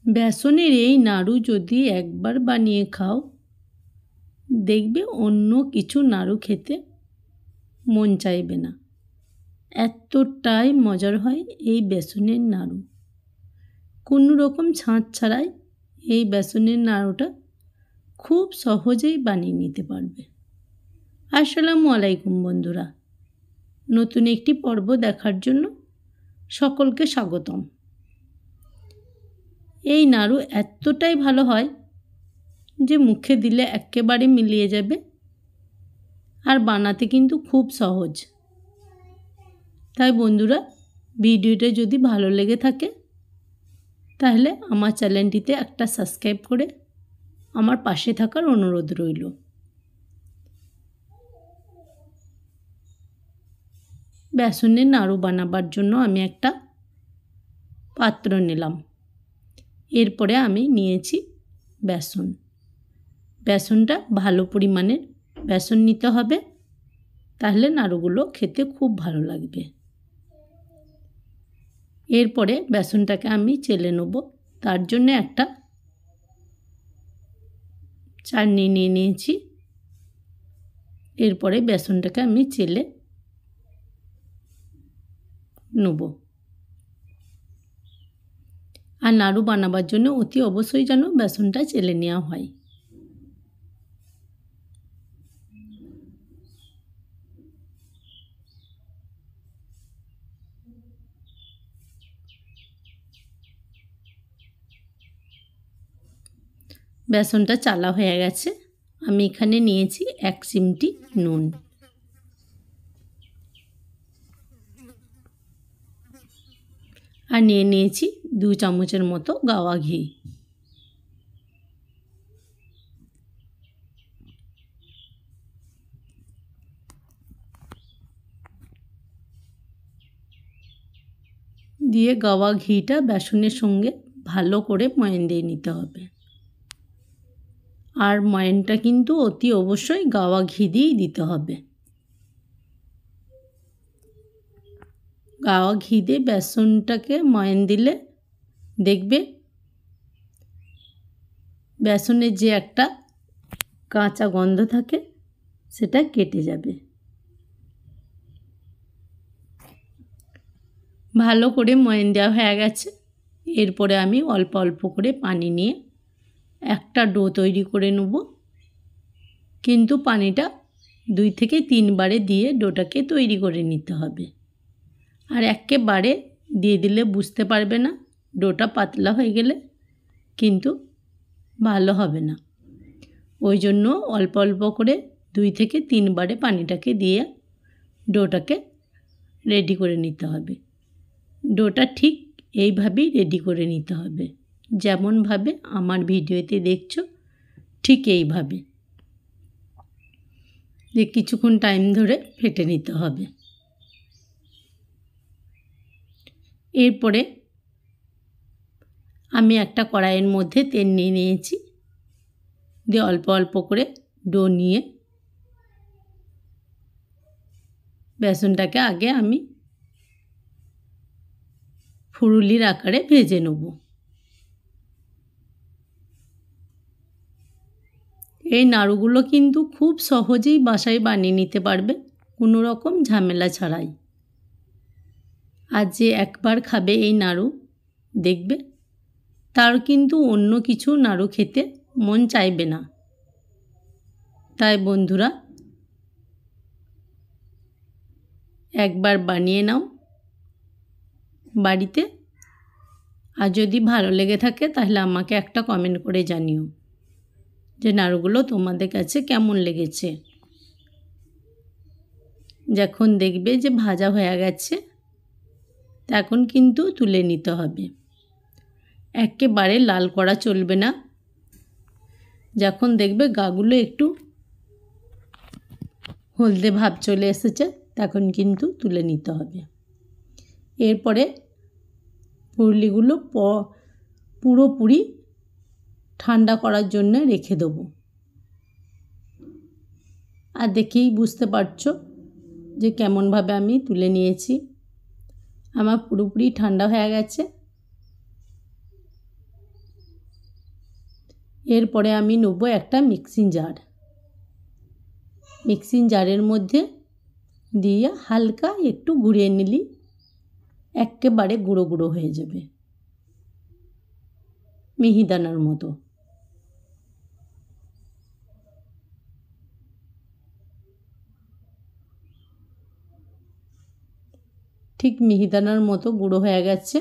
বেসনের এই নাড়ু যদি একবার বানিয়ে খাও, দেখবে অন্য কিছু নাড়ু খেতে মন চাইবে না। এতটাই মজার হয় এই বেসনের নাড়ু। কোনো রকম ছাঁচ ছাড়াই এই বেসনের নাড়ুটা খুব সহজেই বানিয়ে নিতে পারবে। আসসালামু আলাইকুম বন্ধুরা, নতুন একটি পর্ব দেখার জন্য সকলকে স্বাগতম। এই নাড়ু এতটাই ভালো হয় যে মুখে দিলে একেবারে মিলিয়ে যাবে, আর বানাতে কিন্তু খুব সহজ। তাই বন্ধুরা, ভিডিওটা যদি ভালো লেগে থাকে তাহলে আমার চ্যানেলটিতে একটা সাবস্ক্রাইব করে আমার পাশে থাকার অনুরোধ রইল। বেসনের নাড়ু বানাবার জন্য আমি একটা পাত্র নিলাম। এরপরে আমি নিয়েছি বেসন। বেসনটা ভালো পরিমাণের বেসন নিতে হবে, তাহলে নাড়ুগুলো খেতে খুব ভালো লাগবে। এরপরে বেসনটাকে আমি চেলে নেব। তার জন্য একটা চালনি নিয়ে নিয়েছি। এরপরে বেসনটাকে আমি চেলে নেব। আর নাড়ু বানাবার জন্য অতি অবশ্যই যেন বেসনটা চেলে নেওয়া হয়। বেসনটা চালা হয়ে গেছে। আমি এখানে নিয়েছি 1 চিমটি নুন। আর নিয়ে নিয়েছি 2 চামচের মতো গাওয়া ঘি। দিয়ে গাওয়া ঘিটা বেসনের সঙ্গে ভালো করে ময়ান দিয়ে নিতে হবে। আর ময়ানটা কিন্তু অতি অবশ্যই গাওয়া ঘি দিয়েই দিতে হবে। গাওয়া ঘি দিয়ে বেসনটাকে ময়ান দিলে দেখবে বেসনের যে একটা কাঁচা গন্ধ থাকে সেটা কেটে যাবে। ভালো করে ময়ান দেওয়া হয়ে গেছে। এরপরে আমি অল্প অল্প করে পানি নিয়ে একটা ডো তৈরি করে নেব। কিন্তু পানিটা 2 থেকে 3 বারে দিয়ে ডোটাকে তৈরি করে নিতে হবে। আর একেবারে দিয়ে দিলে বুঝতে পারবে না, ডোটা পাতলা হয়ে গেলে কিন্তু ভালো হবে না। ওই জন্য অল্প অল্প করে 2 থেকে 3 বারে পানিটাকে দিয়ে ডোটাকে রেডি করে নিতে হবে। ডোটা ঠিক এইভাবেই রেডি করে নিতে হবে, যেমনভাবে আমার ভিডিওতে দেখছো ঠিক এইভাবে। যে কিছুক্ষণ টাইম ধরে ফেটে নিতে হবে। এরপরে আমি একটা কড়াইয়ের মধ্যে তেল নিয়ে নিয়েছি। দিয়ে অল্প অল্প করে ডো নিয়ে বেসনটাকে আগে আমি ফুলুরির আকারে ভেজে নেব। এই নাড়ুগুলো কিন্তু খুব সহজেই বাসায় বানিয়ে নিতে পারবে, কোনো রকম ঝামেলা ছাড়াই। আর যে একবার খাবে এই নাড়ু, দেখবে তার কিন্তু অন্য কিছু নাড়ু খেতে মন চাইবে না। তাই বন্ধুরা, একবার বানিয়ে নাও বাড়িতে। আর যদি ভালো লেগে থাকে তাহলে আমাকে একটা কমেন্ট করে জানিও যে নাড়ুগুলো তোমাদের কাছে কেমন লেগেছে। যখন দেখবে যে ভাজা হয়ে গেছে তখন কিন্তু তুলে নিতে হবে। একেবারে লাল করা চলবে না। যখন দেখবে গাগুলো একটু হলদে ভাব চলে এসেছে তখন কিন্তু তুলে নিতে হবে। এরপরে পুরলিগুলো পুরোপুরি ঠান্ডা করার জন্য রেখে দেবো। আর দেখেই বুঝতে পারছো যে কেমনভাবে আমি তুলে নিয়েছি। আমার পুরোপুরি ঠান্ডা হয়ে গেছে। এরপরে আমি নেব একটা মিক্সিং জার। মিক্সিং জারের মধ্যে দিয়ে হালকা একটু ঘুরিয়ে নিলি একেবারে গুঁড়ো গুঁড়ো হয়ে যাবে, মিহিদানার মতো। ঠিক মিহিদানার মতো গুঁড়ো হয়ে গেছে।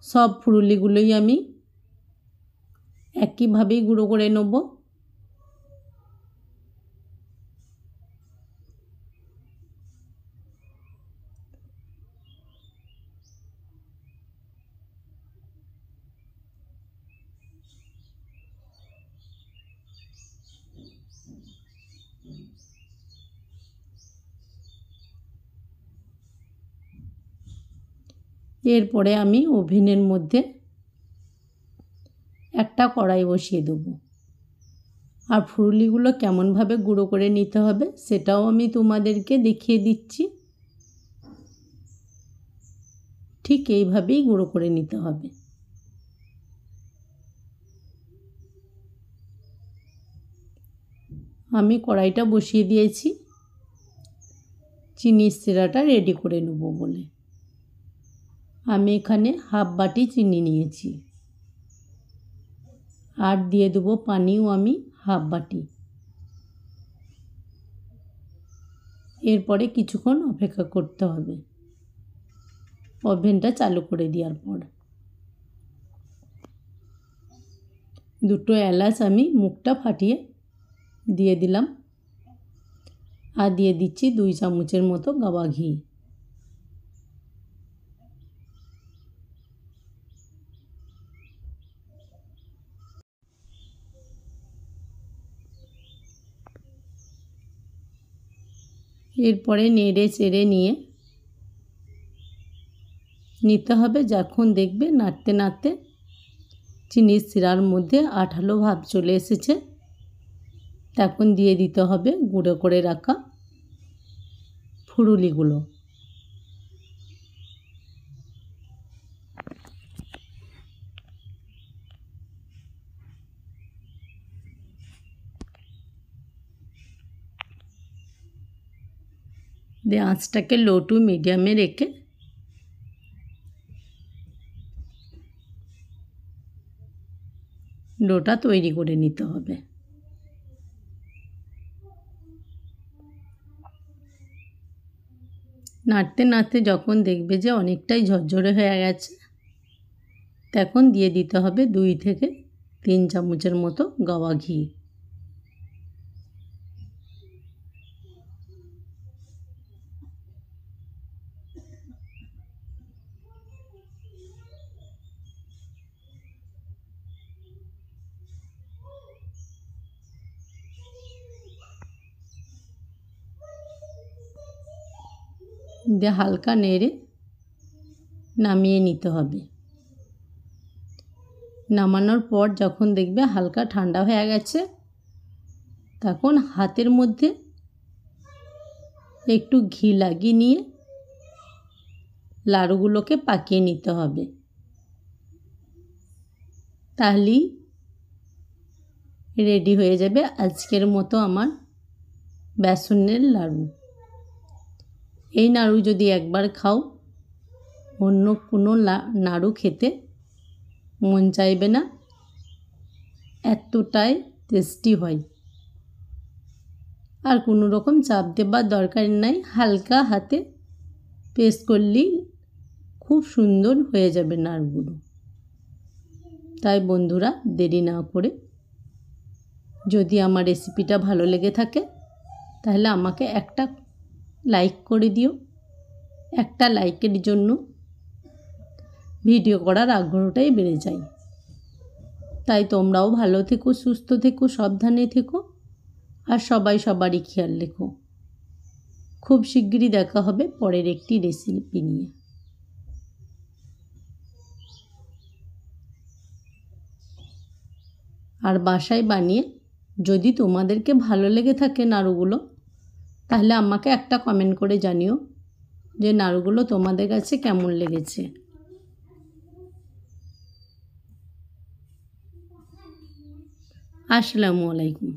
সব ফুরুলিগুলোই আমি একইভাবেই গুঁড়ো করে নেব। এরপরে আমি ওভেনের মধ্যে একটা কড়াই বসিয়ে দেবো। আর ফুরুলিগুলো কেমনভাবে গুঁড়ো করে নিতে হবে সেটাও আমি তোমাদেরকে দেখিয়ে দিচ্ছি। ঠিক এইভাবেই গুঁড়ো করে নিতে হবে। আমি কড়াইটা বসিয়ে দিয়েছি চিনির সিরাটা রেডি করে নেব বলে। আমি এখানে হাফ বাটি চিনি নিয়েছি, আর দিয়ে দেবো পানিও আমি হাফ বাটি। এরপরে কিছুক্ষণ অপেক্ষা করতে হবে ওভেনটা চালু করে দেওয়ার পর। দুটো এলাচ আমি মুখটা ফাটিয়ে দিয়ে দিলাম, আর দিয়ে দিচ্ছি 2 চামচের মতো গাওয়া ঘি। এরপরে নেড়ে চেড়ে নিতে হবে। যখন দেখবে নাড়তে নাড়তে চিনির শিরার মধ্যে আঠালো ভাব চলে এসেছে, তখন দিয়ে দিতে হবে গুঁড়ো করে রাখা ফুরুলিগুলো। দিয়ে আঁচটাকে লো টু মিডিয়ামে রেখে ডোটা তৈরি করে নিতে হবে। নাড়তে নাড়তে যখন দেখবে যে অনেকটাই ঝরঝরে হয়ে গেছে, তখন দিয়ে দিতে হবে 2 থেকে 3 চামচের মতো গাওয়া ঘি। দিয়ে হালকা নেড়ে নামিয়ে নিতে হবে। নামানোর পর যখন দেখবে হালকা ঠান্ডা হয়ে গেছে, তখন হাতের মধ্যে একটু ঘি লাগিয়ে নিয়ে লাড়ুগুলোকে পাকিয়ে নিতে হবে। তাহলেই রেডি হয়ে যাবে আজকের মতো আমার বেসনের লাড়ু। এই নাড়ু যদি একবার খাও, অন্য কোনো নাড়ু খেতে মন চাইবে না, এতটাই টেস্টি হয়। আর কোনো রকম চাপ দেবার দরকার নাই, হালকা হাতে প্রেস করলেই খুব সুন্দর হয়ে যাবে নাড়ুগুলো। তাই বন্ধুরা, দেরি না করে যদি আমার রেসিপিটা ভালো লেগে থাকে তাহলে আমাকে একটা লাইক করে দিও। একটা লাইকের জন্য ভিডিও করার আগ্রহটাই বেড়ে যায়। তাই তোমরাও ভালো থেকো, সুস্থ থেকো, সাবধানে থেকো, আর সবাই সবারই খেয়াল রেখো। খুব শিগগিরই দেখা হবে পরের একটি রেসিপি নিয়ে। আর বাসায় বানিয়ে যদি তোমাদেরকে ভালো লেগে থাকে নাড়ুগুলো, তাহলে আমাকে একটা কমেন্ট করে জানিও যে নাড়ুগুলো তোমাদের কাছে কেমন লেগেছে। আসসালামু আলাইকুম।